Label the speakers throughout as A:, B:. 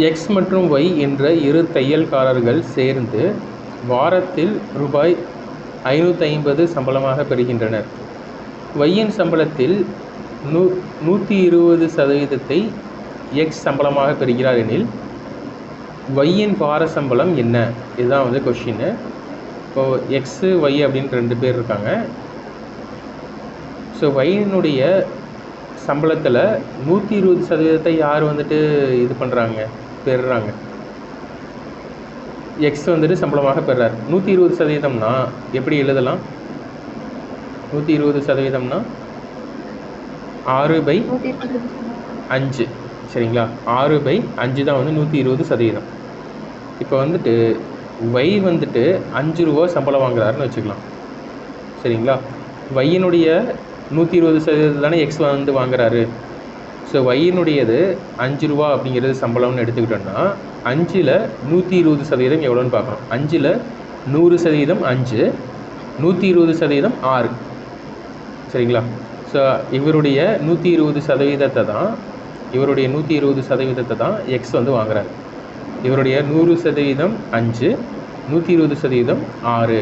A: X மற்றும் Y என்ற இரு தையல்காரர்கள் சேர்ந்து வாரத்தில் ரூபாய் 550 சம்பளமாக பெறுகின்றனர். ஒய்யின் சம்பளத்தில் 120% எக்ஸ் சம்பளமாக பெறுகிறார் எனில் ஒய்யின் வார சம்பளம் என்ன? இதுதான் வந்து கொஷின்னு. இப்போது எக்ஸு ஒய் அப்படின்னு 2 பேர் இருக்காங்க. ஸோ ஒய்யினுடைய சம்பளத்தில் 120% யார் வந்துட்டு இது பண்ணுறாங்க, பெறுறாங்க? எக்ஸ் வந்துட்டு சம்பளமாக பெறுறார். 120%னா எப்படி எழுதலாம்? 120%னா 6/5, சரிங்களா? 6/5 தான் வந்து 120%. இப்போ வந்துட்டு ஒய் வந்துட்டு 5 ரூபா சம்பளம் வாங்குறாருன்னு வச்சுக்கலாம், சரிங்களா? ஒய்யினுடைய 120% தானே எக்ஸ் வந்து வாங்குறாரு. ஸோ ஒய்யினுடையது 5 ரூபா அப்படிங்கிறது சம்பளம்னு எடுத்துக்கிட்டோன்னா 5ல் 120% எவ்வளோன்னு பார்க்கணும். 5ல் 100% 5, 120% 6, சரிங்களா? ஸோ இவருடைய 120% தான் எக்ஸ் வந்து வாங்குறாரு. இவருடைய 100% 5, 120% 6.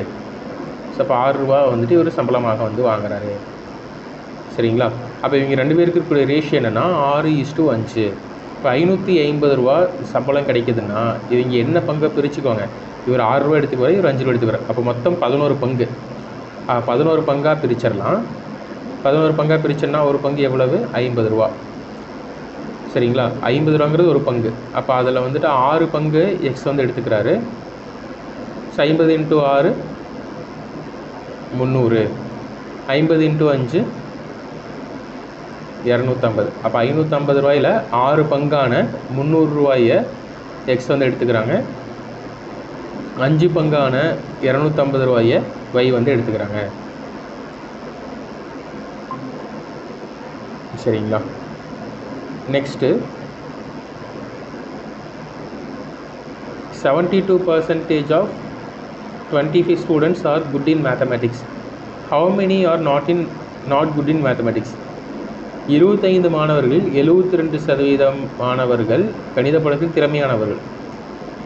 A: ஸோ அப்போ 6 ரூபா வந்துட்டு இவர் சம்பளமாக வந்து வாங்குறாரு, சரிங்களா? அப்போ இவங்க 2 பேருக்கு இருக்கக்கூடிய ரேஷியோ என்னென்னா 6:5. இப்போ 550 ரூபா சம்பளம் கிடைக்குதுன்னா இவங்க என்ன பங்கை பிரிச்சுக்கோங்க. இவர் 6 ரூபா எடுத்துக்குவார், இவர் 5 ரூபா எடுத்துக்குவார். அப்போ மொத்தம் 11 பங்கு. 11 பங்காக பிரிச்சிடலாம். 11 பங்காக பிரிச்சோன்னா ஒரு பங்கு எவ்வளவு? 50 ரூபா, சரிங்களா? 50 ரூபாங்கிறது ஒரு பங்கு. அப்போ அதில் வந்துட்டு 6 பங்கு எக்ஸ் வந்து எடுத்துக்கிறாரு. ஸோ 50 × 6 300, 50 × 5 250. அப்போ 550 ரூபாயில் 6 பங்கான 300 ரூபாயை எக்ஸ் வந்து எடுத்துக்கிறாங்க. 5 பங்கான 250 ரூபாயை ஒய் வந்து எடுத்துக்கிறாங்க, சரிங்களா? Next 72% of 25 students are good in mathematics. How many are not good in mathematics? 25 மாணவர்கள் 72% மாணவர்கள் கணித பாடத்தில் திறமையானவர்கள்.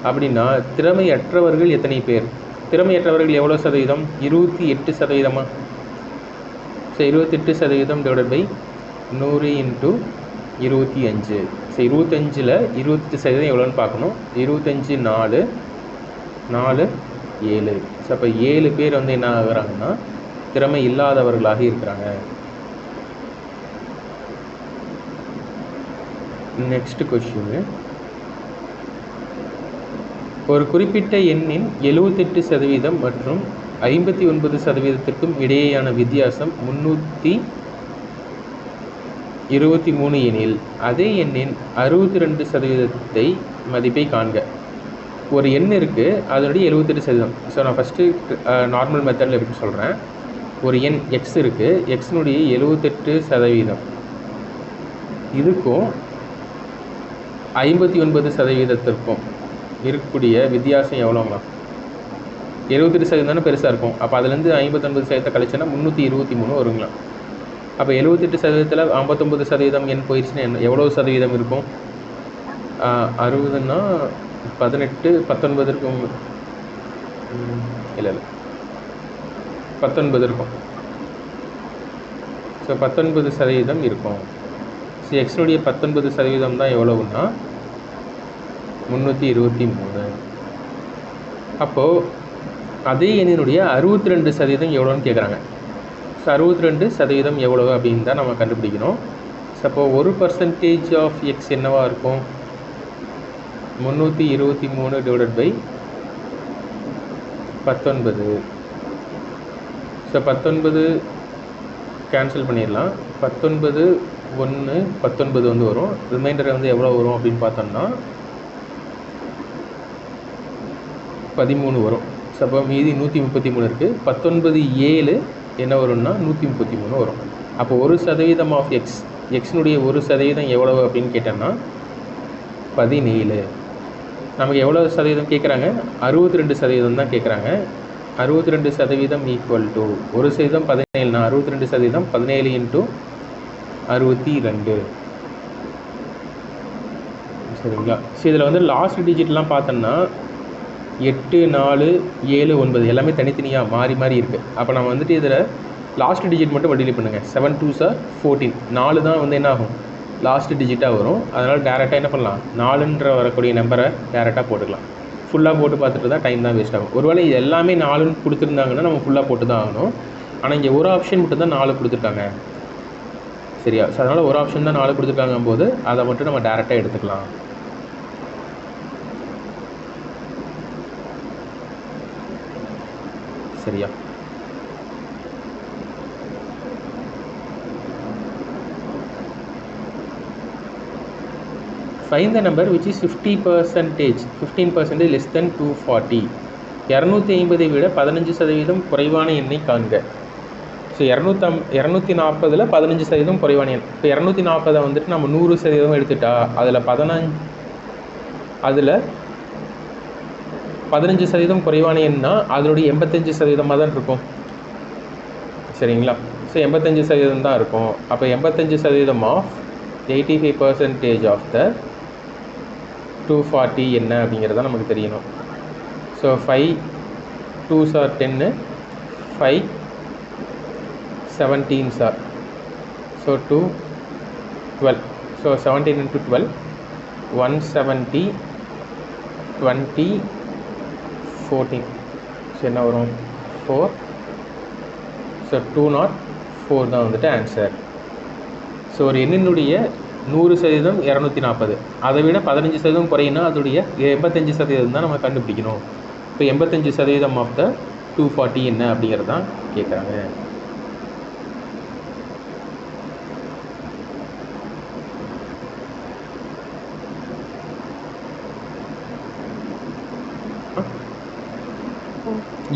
A: அப்படின்னா திறமையற்றவர்கள் எத்தனை பேர்? திறமையற்றவர்கள் எவ்வளோ சதவீதம்? 28%. ஸோ 28% / 100 × 25. ஸோ 25ல் 28% எவ்வளோன்னு பார்க்கணும். 25 4 4 7. ஸோ அப்போ 7 பேர் வந்து என்ன ஆகுறாங்கன்னா திறமை இல்லாதவர்களாக இருக்கிறாங்க. நெக்ஸ்ட் கொஸ்டின், ஒரு குறிப்பிட்ட எண்ணின் 78% மற்றும் 59%க்கும் இடையேயான வித்தியாசம் 323 எனில் அதே எண்ணின் 62% மதிப்பை காண்க. ஒரு எண் இருக்குது, அதனுடைய 78%. ஸோ நான் ஃபஸ்ட்டு நார்மல் மெத்தடில் எப்படி சொல்கிறேன். ஒரு எண் எக்ஸ் இருக்குது, எக்ஸினுடைய 78% இதுக்கும் 59%த்திற்கும் இருக்கக்கூடிய வித்தியாசம் எவ்வளோங்களா? 78% தானே பெருசாக இருக்கும். அப்போ அதுலேருந்து 59% கழிச்சோன்னா 323 வருங்களா? அப்போ 78%ல் 59% எண் போயிடுச்சுன்னா என்ன எவ்வளோ சதவீதம் இருக்கும்? 60ன்னா 18 19 இருக்கும். இல்லை 19 இருக்கும். ஸோ 19% இருக்கும். ஸோ எக்ஸனுடைய 19% தான் எவ்வளவுன்னா 323. அப்போது அதே எண்ணினுடைய 62% எவ்வளோன்னு கேட்குறாங்க. ஸோ 62% எவ்வளவு அப்படின்னு தான் நம்ம கண்டுபிடிக்கணும். ஸோ அப்போ 1% ஆஃப் எக்ஸ் என்னவாக இருக்கும்? 323 / 19. ஸோ 19 கேன்சல் பண்ணிடலாம். 19 1 19 வந்து வரும். ரிமைண்டர் வந்து எவ்வளோ வரும் அப்படின்னு பார்த்தோம்னா 13 வரும். ஸோ அப்போ மீதி 133 இருக்குது. 19 7 என்ன வரும்னா 133 வரும். அப்போ 1% ஆஃப் எக்ஸினுடைய 1% எவ்வளவு அப்படின்னு கேட்டோம்னா 17. நமக்கு எவ்வளோ சதவீதம் கேட்குறாங்க? 62% தான் கேட்குறாங்க. 62% ஈக்குவல் டு 1% 17னா 62% 17 × 62. சரிங்களா. ஸோ இதில் வந்து லாஸ்ட் டிஜிட்லாம் பார்த்தோன்னா 8, 4, 7, 9 எல்லாமே தனித்தனியாக மாறி மாறி இருக்குது. அப்போ நம்ம வந்துட்டு இதில் லாஸ்ட் டிஜிட் மட்டும் மல்டிப்ளை பண்ணுங்கள். 7 2s are 14. 4 தான் வந்து என்ன ஆகும், லாஸ்ட் டிஜிட்டாக வரும். அதனால் டேரெக்டாக என்ன பண்ணலாம், 4ன்ற வரக்கூடிய நம்பரை டேரெக்டாக போட்டுக்கலாம். ஃபுல்லாக போட்டு பார்த்துட்டு தான் டைம் தான் வேஸ்ட் ஆகும். ஒருவேளை இது எல்லாமே 4ன்னு கொடுத்துருந்தாங்கன்னா நம்ம ஃபுல்லாக போட்டு தான் ஆகணும். ஆனால் இங்கே ஒரு ஆப்ஷன் மட்டும் தான் 4 கொடுத்துருக்காங்க. சரியா. ஸோ அதனால் ஒரு ஆப்ஷன் தான் 4 கொடுத்துருக்காங்க போது அதை மட்டும் நம்ம டேரெக்டாக எடுத்துக்கலாம். சரியா. Find the number which is 50%, 15% less than 240. 250 விட 15% குறைவான எண்ணை காண்க. ஸோ 240 15% குறைவான எண். இப்போ 240 வந்துட்டு நம்ம 100% எடுத்துட்டா அதில் 15% குறைவான எண்ணா அதனுடைய 85% தான் இருக்கும். சரிங்களா. ஸோ 85% தான் இருக்கும். அப்போ 85% ஆஃப் 85% ஆஃப் த 240 என்ன அப்படிங்கிறத நமக்கு தெரியணும். So 5 2s are 10, 5 17s are, so 2 12. So 17 into 12 170 20 14. So என்ன வரும் 4. ஸோ 204 தான் வந்துட்டு ஆன்சர். ஸோ ஒரு எண்ணினுடைய 100% 240, அதை விட 15% குறையினா அதோடைய 85% தான் நம்ம கண்டுபிடிக்கணும். இப்போ 85% ஆஃப் த 240 என்ன அப்படிங்கிறது தான் கேட்குறாங்க.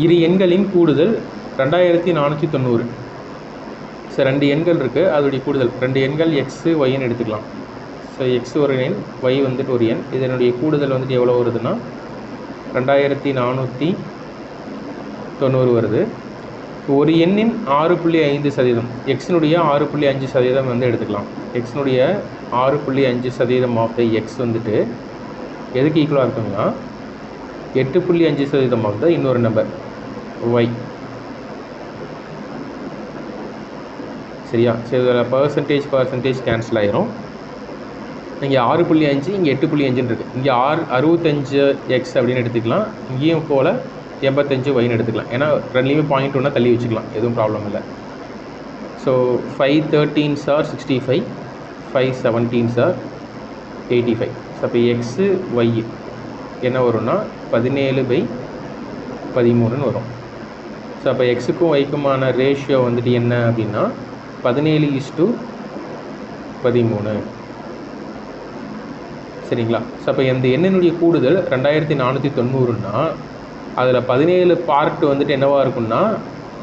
A: இரு எண்களின் கூடுதல் 2490. ஸோ 2 எண்கள் இருக்குது, அதோடைய கூடுதல் 2 எண்கள் எக்ஸ் ஒய்ன்னு எடுத்துக்கலாம். ஸோ எக்ஸ் ஒரு எண், ஒய் வந்துட்டு ஒரு எண். இதனுடைய கூடுதல் வந்துட்டு எவ்வளோ வருதுன்னா 2490 வருது. ஒரு எண்ணின் 6.5%, எக்ஸினுடைய 6.5% வந்து எடுத்துக்கலாம். எக்ஸினுடைய 6.5% ஆஃப் த எக்ஸ் வந்துட்டு எதுக்கு ஈக்குவலாக இருக்குங்கன்னா 8.5% ஆஃப் த இன்னொரு நம்பர் ஒய். சரியா. சரி, இதில் பர்சன்டேஜ் கேன்சல் ஆயிரும். இங்கே 6.5, இங்கே 8.5 இருக்குது. இங்கே 65x அப்படின்னு எடுத்துக்கலாம். இங்கேயும் போல் 85y எடுத்துக்கலாம். ஏன்னா ரெண்டுலேயுமே பாயிண்ட் ஒன்றா தள்ளி வச்சுக்கலாம், எதுவும் ப்ராப்ளம் இல்லை. So 5 13s are 65, 5 17s are 85. So அப்போ எக்ஸு ஒய் என்ன வரும்னா 17/13 வரும். ஸோ அப்போ எக்ஸுக்கும் ஒய்க்குமான ரேஷியோ வந்துட்டு என்ன அப்படின்னா 17:13. சரிங்களா. ஸோ அப்போ இந்த எண்ணினுடைய கூடுதல் 2490ன்னா அதில் 17 பார்ட் வந்துட்டு என்னவாக இருக்கும்னா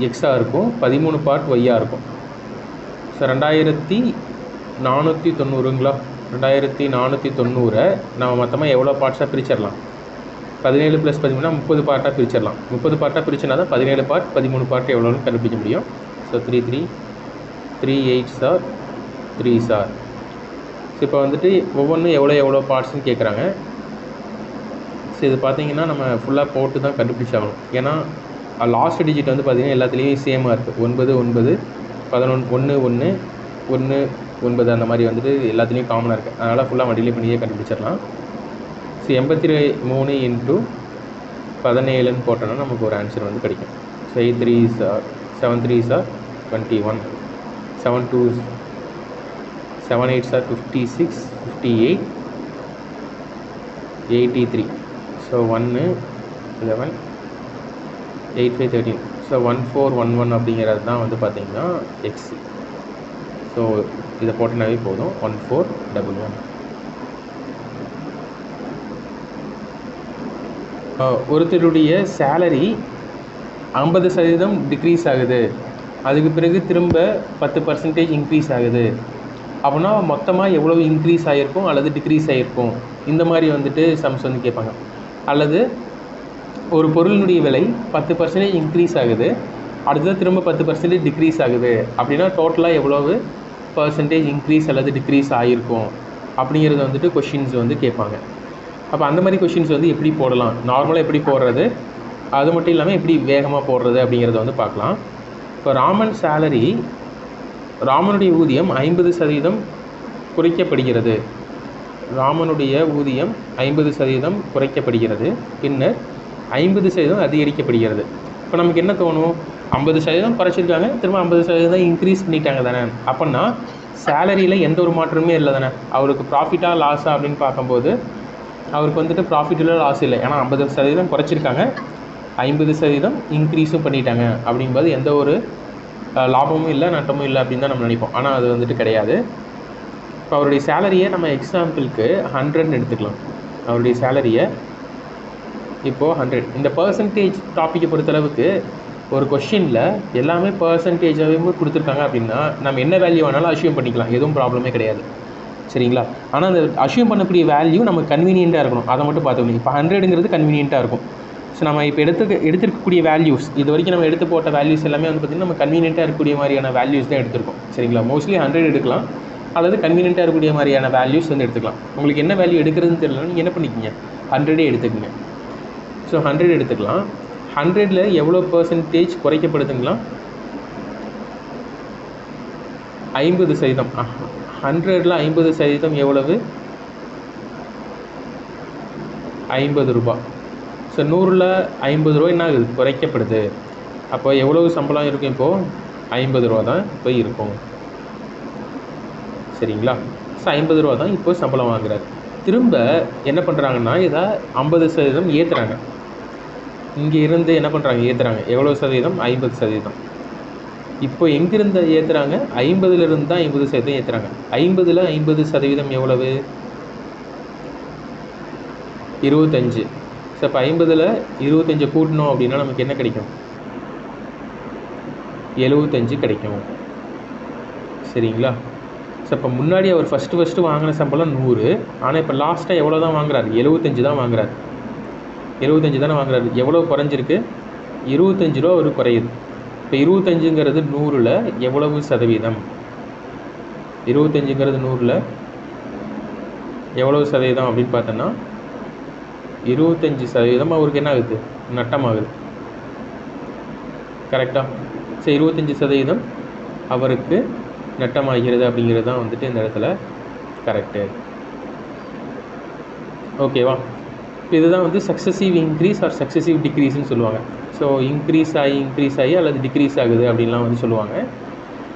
A: எக்ஸாக இருக்கும், 13 பார்ட் ஒய்யாக இருக்கும். ஸோ 2490ங்களா. 2490 நம்ம மொத்தமாக எவ்வளோ பார்ட்ஸாக பிரிச்சிடலாம், 17 + 13 30 பார்ட்டாக பிரிச்சிடலாம். 30 பார்ட்டாக பிரிச்சுனா தான் 17 பார்ட் 13 பார்ட் எவ்வளோன்னு கண்டுபிடிக்க முடியும். So 3 8s are 3s are. So இப்போ வந்துட்டு ஒவ்வொன்றும் எவ்வளோ பார்ட்ஸ்ன்னு கேட்குறாங்க. ஸோ இது பார்த்தீங்கன்னா நம்ம ஃபுல்லாக போட்டு தான் கண்டுபிடிச்சாகணும். ஏன்னா லாஸ்ட் டிஜிட் வந்து பார்த்திங்கன்னா எல்லாத்துலேயும் சேமாக இருக்குது. 9 9 11 1 1 1 9 அந்த மாதிரி வந்துட்டு எல்லாத்துலேயும் காமனாக இருக்குது. அதனால் ஃபுல்லாக மல்டிப்ளை பண்ணியே கண்டுபிடிச்சிடலாம். ஸோ 83 × 17ன்னு போட்டோன்னா நமக்கு ஒரு ஆன்சர் வந்து கிடைக்கும். So 8 3s are 7 3s are 21, 7 2s 7 8s are 56, 58, 83. So 1 11 8 5 13. So 1411 அப்படிங்கிறது தான் வந்து பார்த்திங்கன்னா எக்ஸ். ஸோ இதை போட்டனாவே போதும், 1411. ஒருத்தருடைய சேலரி 50% டிக்ரீஸ் ஆகுது, அதுக்கு பிறகு திரும்ப 10% இன்க்ரீஸ் ஆகுது அப்படின்னா மொத்தமாக எவ்வளோ இன்க்ரீஸ் ஆகிருக்கும் அல்லது டிக்ரீஸ் ஆகிருக்கும், இந்த மாதிரி வந்துட்டு சம்ஸ் வந்து கேட்பாங்க. அல்லது ஒரு பொருளினுடைய விலை 10% இன்க்ரீஸ் ஆகுது, அடுத்தது திரும்ப 10% டிக்ரீஸ் ஆகுது அப்படின்னா டோட்டலாக எவ்வளவு பர்சன்டேஜ் இன்க்ரீஸ் அல்லது டிக்ரீஸ் ஆகிருக்கும் அப்படிங்கிறது வந்துட்டு கொஷின்ஸ் வந்து கேட்பாங்க. அப்போ அந்த மாதிரி கொஷின்ஸ் வந்து எப்படி போடலாம், நார்மலாக எப்படி போடுறது, அது மட்டும் இல்லாமல் எப்படி வேகமாக போடுறது அப்படிங்கிறத வந்து பார்க்கலாம். இப்போ ராமனுடைய ஊதியம் 50% குறைக்கப்படுகிறது. ராமனுடைய ஊதியம் 50% குறைக்கப்படுகிறது, பின்னர் 50% அதிகரிக்கப்படுகிறது. இப்போ நமக்கு என்ன தோணும், 50% குறைச்சிருக்காங்க, திரும்ப 50% இன்க்ரீஸ் பண்ணிட்டாங்க தானே, அப்படின்னா சேலரியில் எந்த ஒரு மாற்றமே இல்லை தானே. அவருக்கு ப்ராஃபிட்டாக லாஸா அப்படின்னு பார்க்கும்போது அவருக்கு வந்துட்டு ப்ராஃபிட் இல்லை, லாஸ் இல்லை. ஏன்னா 50% குறைச்சிருக்காங்க, 50% இன்க்ரீஸும் பண்ணிட்டாங்க. அப்படிங்கும்போது எந்த ஒரு லாபமும் இல்லை, நட்டமும் இல்லை அப்படின்னு தான் நம்ம நினைப்போம். ஆனால் அது வந்துட்டு கிடையாது. இப்போ அவருடைய சேலரியை நம்ம எக்ஸாம்பிளுக்கு 100ன்னு எடுத்துக்கலாம். அவருடைய சேலரியை இப்போது 100. இந்த பர்சன்டேஜ் டாப்பிக்கை பொறுத்தளவுக்கு ஒரு கொஷினில் எல்லாமே பர்சன்டேஜாகவே கொடுத்துருக்காங்க அப்படின்னா நம்ம என்ன வேல்யூ வேணாலும் அஷ்யூம் பண்ணிக்கலாம், எதுவும் ப்ராப்ளமே கிடையாது. சரிங்களா? ஆனால் அந்த அஷ்யூம் பண்ணக்கூடிய வேல்யூ நமக்கு கன்வீனியண்ட்டாக இருக்கணும், அதை மட்டும் பார்த்துக்கணும். இப்போ 100ங்கிறது கன்வீனியண்ட்டாக இருக்கும். ஸோ நம்ம இப்போ எடுத்துருக்கக்கூடிய வேல்யூஸ், இது வரைக்கும் நம்ம எடுத்து போட்ட வேல்யூஸ் எல்லாமே வந்து பார்த்திங்கன்னா நம்ம கன்வீனியண்ட்டாக இருக்கக்கூடிய மாதிரியான வேல்யூஸ் தான் எடுத்திருக்கோம். சரிங்களா? மோஸ்ட்லி 100 எடுக்கலாம், அல்லது கன்வீனியண்ட்டாக இருக்கக்கூடிய மாதிரியான வேல்யூஸ் வந்து எடுத்துக்கலாம். உங்களுக்கு என்ன வேல்யூ எடுக்கிறதுன்னு தெரியல, நீங்கள் என்ன பண்ணிக்கிங்க, 100 எடுத்துக்கங்க. ஸோ 100 எடுத்துக்கலாம். 100ல் எவ்வளோ பர்சன்டேஜ் குறைக்கப்படுதுங்களா, 50%. 100ல் 50% எவ்வளவு, 50 ரூபா. ஸோ 100ல் 50 ரூபா என்ன ஆகுது, குறைக்கப்படுது. அப்போ எவ்வளவு சம்பளம் இருக்கும், இப்போது 50 ரூபா தான் இப்போ இருக்கும். சரிங்களா? ஸோ 50 ரூபா தான் இப்போ சம்பளம் வாங்குறாரு. திரும்ப என்ன பண்ணுறாங்கன்னா இதை 50% ஏற்றுறாங்க. இங்கே இருந்து என்ன பண்ணுறாங்க, ஏற்றுறாங்க. எவ்வளோ சதவீதம், 50%. இப்போ எங்கிருந்து ஏற்றுறாங்க, 50லிருந்து தான் 50% ஏற்றுறாங்க. 50ல் 50% எவ்வளவு, 25. ஸோ இப்போ 50ல் 25 கூட்டணும் அப்படின்னா நமக்கு என்ன கிடைக்கும், 75 கிடைக்கும். சரிங்களா? ஸோ இப்போ முன்னாடி அவர் ஃபஸ்ட்டு வாங்கின சம்பளம் 100, ஆனால் இப்போ லாஸ்ட்டாக எவ்வளோ தான் வாங்குறாரு, 75 தான் வாங்குறாரு. 75 தானே வாங்குறாரு. எவ்வளோ குறைஞ்சிருக்கு, 25 ரூபா ஒரு குறையுது. இப்போ 25ங்கிறது 100ல் எவ்வளவு சதவீதம், 25ங்கிறது 100ல் எவ்வளவு சதவீதம் அப்படின்னு பார்த்தோன்னா 25% அவருக்கு என்ன ஆகுது, நட்டமாகுது. கரெக்டாக? ஸோ 25% அவருக்கு நட்டமாகிறது அப்படிங்கிறது தான் வந்துட்டு இந்த இடத்துல கரெக்டு. ஓகேவா? இப்போ இதுதான் வந்து சக்ஸஸிவ் இன்க்ரீஸ் ஆர் சக்ஸஸிவ் டிக்ரீஸ்ன்னு சொல்லுவாங்க. ஸோ இன்க்ரீஸ் ஆகி அல்லது டிக்ரீஸ் ஆகுது அப்படின்லாம் வந்து சொல்லுவாங்க.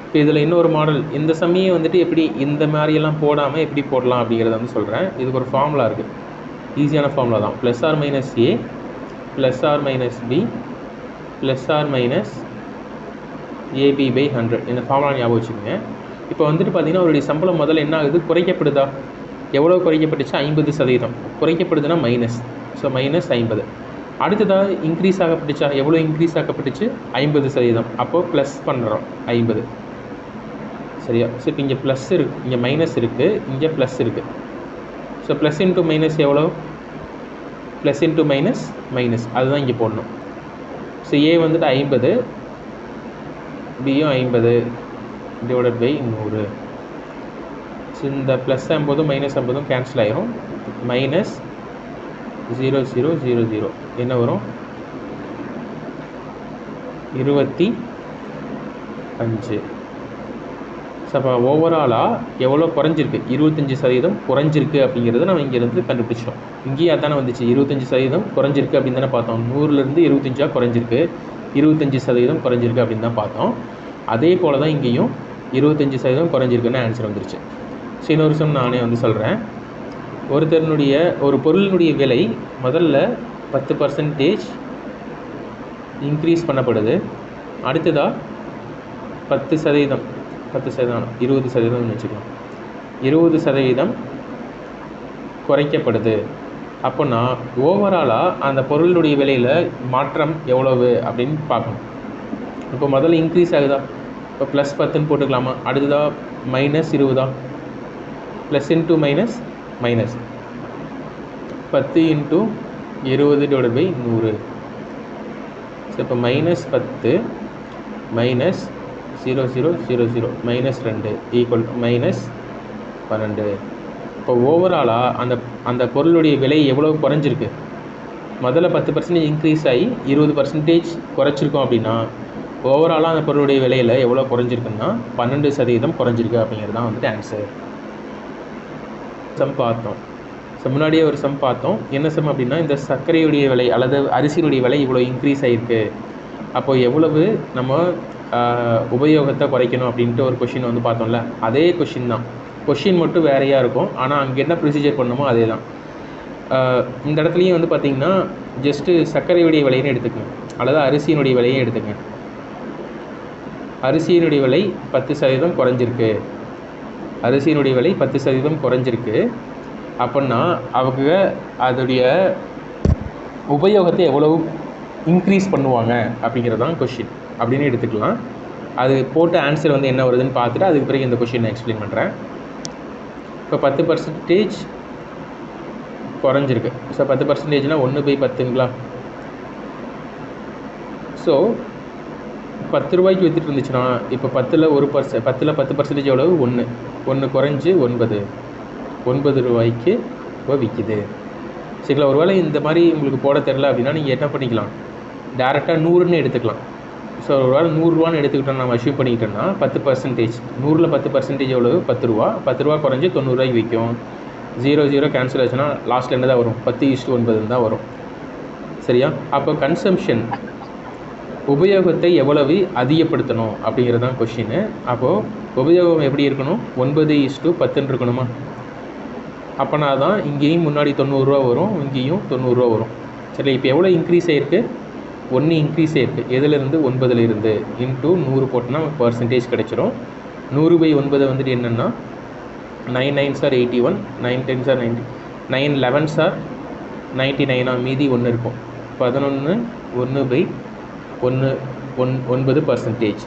A: இப்போ இதில் இன்னொரு மாடல், இந்த சமயம் வந்துட்டு எப்படி இந்த மாதிரியெல்லாம் போடாமல் எப்படி போடலாம் அப்படிங்கிறத வந்து சொல்கிறேன். இதுக்கு ஒரு ஃபார்முலா இருக்குது, ஈஸியான ஃபார்முலா தான். +or - a +or - b +or - ab/100. இந்த ஃபார்முலா ஞாபகம் வச்சுக்கோங்க. இப்போ வந்துட்டு பார்த்திங்கன்னா அவருடைய சம்பளம் முதல்ல என்ன ஆகுது, குறைக்கப்படுதா, எவ்வளோ குறைக்கப்பட்டுச்சு, 50%. குறைக்கப்படுதுன்னா மைனஸ், ஸோ -50. அடுத்ததாக இன்க்ரீஸ் ஆகப்பட்டுச்சா, எவ்வளோ இன்க்ரீஸ் ஆகப்பட்டுச்சு, 50%. அப்போது ப்ளஸ் பண்ணுறோம் 50. சரியா? ஸோ இப்போ இங்கே ப்ளஸ் இருக்குது, இங்கே மைனஸ் இருக்குது, இங்கே ப்ளஸ் இருக்குது. ஸோ ப்ளஸ் இன்ட்டு மைனஸ் எவ்வளோ, ப்ளஸ் இன்ட்டு மைனஸ் மைனஸ், அதுதான் இங்கே போடணும். ஸோ ஏ வந்துட்டு 50, பியும் 50 /100. ஸோ இந்த ப்ளஸ் 50 -50 கேன்சல் ஆகிரும். -0000 என்ன வரும், 25. ஸோ அப்போ ஓவராலாக எவ்வளோ குறைஞ்சிருக்கு, 25% குறைஞ்சிருக்கு அப்படிங்கிறத நம்ம இங்கேருந்து கண்டுபிடிச்சோம். இங்கேயும் அதானே வந்துச்சு, 25% குறைஞ்சிருக்கு அப்படின்னு தானே பார்த்தோம். 100லேருந்து 25 குறைஞ்சிருக்கு, 25% குறைஞ்சிருக்கு அப்படின்னு தான் பார்த்தோம். அதே போல் தான் இங்கேயும் 25% குறைஞ்சிருக்குன்னு ஆன்சர் வந்துருச்சு. ஸோ இன்னொரு விஷயம் நானே வந்து சொல்கிறேன். ஒரு பொருளினுடைய விலை முதல்ல 10% இன்க்ரீஸ் பண்ணப்படுது. அடுத்ததாக 10%, 20%ன்னு வச்சுக்கலாம், 20% குறைக்கப்படுது. அப்போனா ஓவராலாக அந்த பொருளுடைய விலையில் மாற்றம் எவ்வளவு அப்படின்னு பார்க்கணும். இப்போ முதல்ல இன்க்ரீஸ் ஆகுதா, இப்போ +10ன்னு போட்டுக்கலாமா, அடுத்ததாக -20, plus into minus minus, 10 × 20/100. So இப்போ -10 -0000 -2 = -12. அப்போ ஓவராலாக அந்த பொருளுடைய விலை எவ்வளோ குறைஞ்சிருக்கு? முதல்ல 10% இன்க்ரீஸ் ஆகி 20% குறைச்சிருக்கோம் அப்படின்னா ஓவராலாக அந்த பொருளுடைய விலையில் எவ்வளோ குறைஞ்சிருக்குன்னா 12% குறைஞ்சிருக்கு அப்படிங்கிறது தான் வந்துட்டு ஆன்சர். சம் பார்த்தோம். ஸோ முன்னாடியே ஒரு சம் பார்த்தோம். என்ன சம் அப்படின்னா, இந்த சர்க்கரையுடைய விலை அல்லது அரிசியினுடைய விலை இவ்வளோ இன்க்ரீஸ் ஆகிருக்கு, அப்போது எவ்வளவு நம்ம உபயோகத்தை குறைக்கணும் அப்படின்ட்டு ஒரு கொஷின் வந்து பார்த்தோம்ல, அதே கொஷின் தான். கொஷின் மட்டும் வேறையாக இருக்கும், ஆனால் அங்கே என்ன ப்ரொசீஜர் பண்ணணுமோ அதே தான். இந்த இடத்துலையும் வந்து பார்த்திங்கன்னா ஜஸ்ட்டு சர்க்கரையுடைய விலைன்னு எடுத்துக்கங்க அல்லது அரிசியினுடைய விலையும் எடுத்துக்கங்க. அரிசியினுடைய விலை 10% குறைஞ்சிருக்கு, அரிசியினுடைய விலை 10% குறைஞ்சிருக்கு அப்படின்னா அவங்க அதோடைய உபயோகத்தை எவ்வளவு இன்க்ரீஸ் பண்ணுவாங்க அப்படிங்கிறது தான் கொஷின் அப்படின்னு எடுத்துக்கலாம். அது போட்ட ஆன்சர் வந்து என்ன வருதுன்னு பார்த்துட்டு அதுக்கு பிறகு இந்த கொஷின் நான் எக்ஸ்பிளைன் பண்ணுறேன். இப்போ 10% குறைஞ்சிருக்கு. ஸோ 10%னால் 1/10ங்களா? ஸோ 10 ரூபாய்க்கு விற்றுட்டு இருந்துச்சுன்னா இப்போ 10ல் 10% எவ்வளவு? 1 குறைஞ்சி 9 ரூபாய்க்கு இப்போ விற்கிது. சரிங்களா? ஒருவேளை இந்த மாதிரி உங்களுக்கு போட தெரில அப்படின்னா நீங்கள் என்ன பண்ணிக்கலாம், டேரெக்டாக 100ன்னு எடுத்துக்கலாம். ஸோ ஒருவேளை 100 ரூபான்னு எடுத்துக்கிட்டோம் நம்ம அச்சீவ் பண்ணிக்கிட்டோம்னா 10%, 100ல் 10% எவ்வளவு? 10 ரூபா. 10 ரூபா குறைஞ்சி 90 ரூபாய்க்கு விற்கும். 0 கேன்சல் ஆச்சுன்னா லாஸ்ட்டில் என்ன தான் வரும்? 10:9 தான் வரும். சரியா? அப்போ கன்சம்ஷன் உபயோகத்தை எவ்வளவு அதிகப்படுத்தணும் அப்படிங்கிறது தான் கொஷின்னு. அப்போது உபயோகம் எப்படி இருக்கணும்? 9:10 இருக்கணுமா? அப்போனா தான் இங்கேயும் முன்னாடி 90 ரூபா வரும், இங்கேயும் 90 ரூபா வரும். சரி, இப்போ எவ்வளோ இன்க்ரீஸ் ஆகிருக்கு? 1 இன்க்ரீஸ் ஆகிருக்கு. எதுலேருந்து? 9லேருந்து. இன்ட்டு 100 போட்டோன்னா பர்சன்டேஜ் கிடச்சிரும். 100/9 வந்துட்டு என்னென்னா 9 9s are 81, 9 10s are 90, 9 11s are 99. மீதி 1 இருக்கும். 11 1/9%.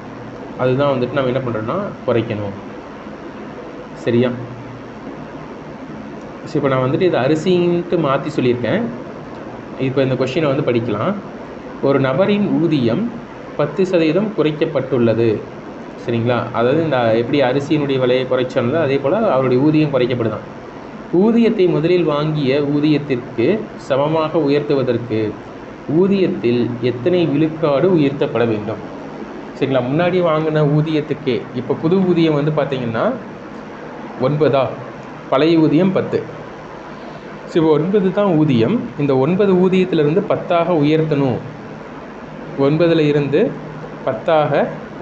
A: அதுதான் வந்துட்டு நம்ம என்ன பண்ணுறோன்னா குறைக்கணும். சரியா? ஸோ இப்போ நான் வந்துட்டு இதை அரிசின்ட்டு மாற்றி சொல்லியிருக்கேன். இப்போ இந்த கொஷினை வந்து படிக்கலாம். ஒரு நபரின் ஊதியம் 10% குறைக்கப்பட்டுள்ளது. சரிங்களா? அதாவது இந்த எப்படி அரிசியினுடைய விலையை குறைச்சோம்ல, அதே போல் அவருடைய ஊதியம் குறைக்கப்படுதான். ஊதியத்தை முதலில் வாங்கிய ஊதியத்திற்கு சமமாக உயர்த்துவதற்கு ஊதியத்தில் எத்தனை விழுக்காடு உயர்த்தப்பட வேண்டும்? சரிங்களா? முன்னாடி வாங்கின ஊதியத்துக்கே இப்போ புது ஊதியம் வந்து பார்த்திங்கன்னா 9, பழைய ஊதியம் 10. ஸோ இப்போ 9 தான் ஊதியம். இந்த 9 ஊதியத்திலிருந்து 10ஆக உயர்த்தணும். 9ல் இருந்து 10ஆக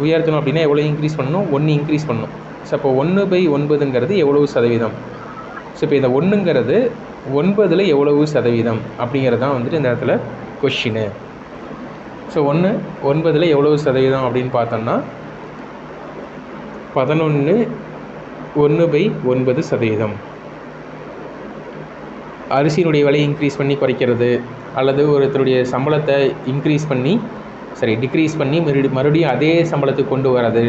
A: உயர்த்தணும் அப்படின்னா எவ்வளோ இன்க்ரீஸ் பண்ணணும்? 1 இன்க்ரீஸ் பண்ணணும். ஸோ அப்போ 1/9ங்கிறது எவ்வளவு சதவீதம்? ஸோ இப்போ இந்த 1ங்கிறது 9ல் எவ்வளவு சதவீதம் அப்படிங்கிறது தான் வந்துட்டு இந்த இடத்துல கொஷினு. ஸோ 9ல் எவ்வளவு சதவீதம் அப்படின்னு பார்த்தோம்னா 11 1/9%. அரிசியினுடைய விலையை இன்க்ரீஸ் பண்ணி குறைக்கிறது அல்லது ஒருத்தருடைய சம்பளத்தை டிக்ரீஸ் பண்ணி மறுபடியும் அதே சம்பளத்துக்கு கொண்டு வர்றது,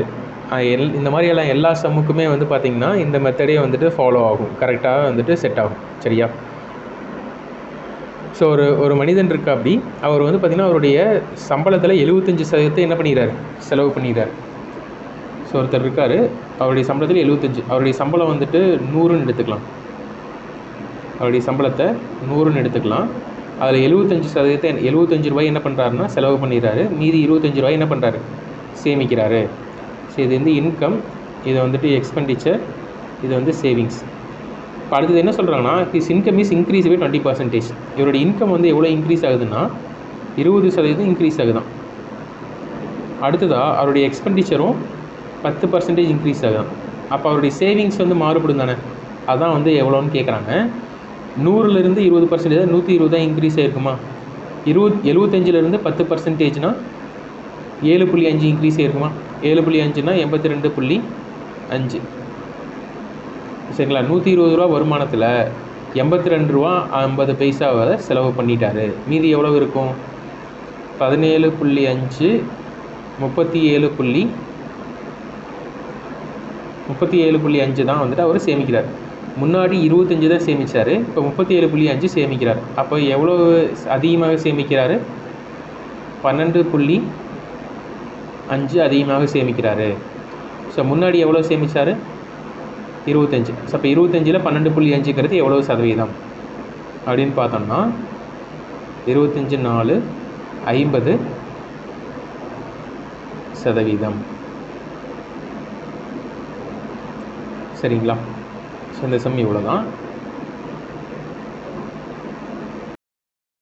A: இந்த மாதிரியெல்லாம் எல்லா சம்முக்குமே வந்து பார்த்திங்கன்னா இந்த மெத்தடே வந்துட்டு ஃபாலோ ஆகும், கரெக்டாக வந்துட்டு செட் ஆகும். சரியா? ஸோ ஒரு மனிதன் இருக்கா, அப்படி அவர் வந்து பார்த்திங்கன்னா அவருடைய சம்பளத்தில் 75% என்ன பண்ணிடுறாரு? செலவு பண்ணிடுறாரு. ஸோ ஒருத்தர் இருக்கார், அவருடைய சம்பளத்தில் 75, அவருடைய சம்பளம் வந்துட்டு 100ன்னு எடுத்துக்கலாம். அவருடைய சம்பளத்தை 100ன்னு எடுத்துக்கலாம். அதில் 75% 75 ரூபாய் என்ன பண்ணுறாருன்னா செலவு பண்ணிடுறாரு. மீதி 25 ரூபாய் என்ன பண்ணுறாரு? சேமிக்கிறாரு. ஸோ இது வந்து இன்கம், இது வந்துட்டு எக்ஸ்பெண்டிச்சர், இது வந்து சேவிங்ஸ். இப்போ அடுத்தது என்ன சொல்கிறாங்கன்னா, his income is increase by 20%. இவருடைய இன்கம் வந்து எவ்வளோ இன்க்ரீஸ் ஆகுதுன்னா 20% இன்க்ரீஸ் ஆகுதான். அடுத்ததாக அவருடைய எக்ஸ்பெண்டிச்சரும் 10% இன்க்ரீஸ் ஆகுதான். அப்போ அவருடைய சேவிங்ஸ் வந்து மாறுபடும் தானே, அதான் வந்து எவ்வளோன்னு கேட்குறாங்க. 100லேருந்து 20%, 120 தான் இன்க்ரீஸ் ஆகிருக்குமா? 75லேருந்து 10%னா 7.5 இன்க்ரீஸ் ஆகிருக்குமா? 7.5னா 82.5. சரிங்களா? 120 ரூபா வருமானத்தில் 82 ரூபா 50 பைசாவை செலவு பண்ணிட்டாரு. மீதி எவ்வளோ இருக்கும்? 17.5 37.5 தான் வந்துட்டு அவர் சேமிக்கிறார். முன்னாடி 25 தான் சேமித்தார், இப்போ 37.5 சேமிக்கிறார். அப்போ எவ்வளோ அதிகமாக சேமிக்கிறாரு? 12.5 அதிகமாக சேமிக்கிறாரு. ஸோ முன்னாடி எவ்வளோ சேமித்தார்? 25. ஸோ அப்போ 25ல் 12.5ங்கிறது எவ்வளோ சதவீதம் அப்படின்னு பார்த்தோம்னா 25 4 50%. சரிங்களா? ஸோ இந்த சம் இவ்வளோ தான்.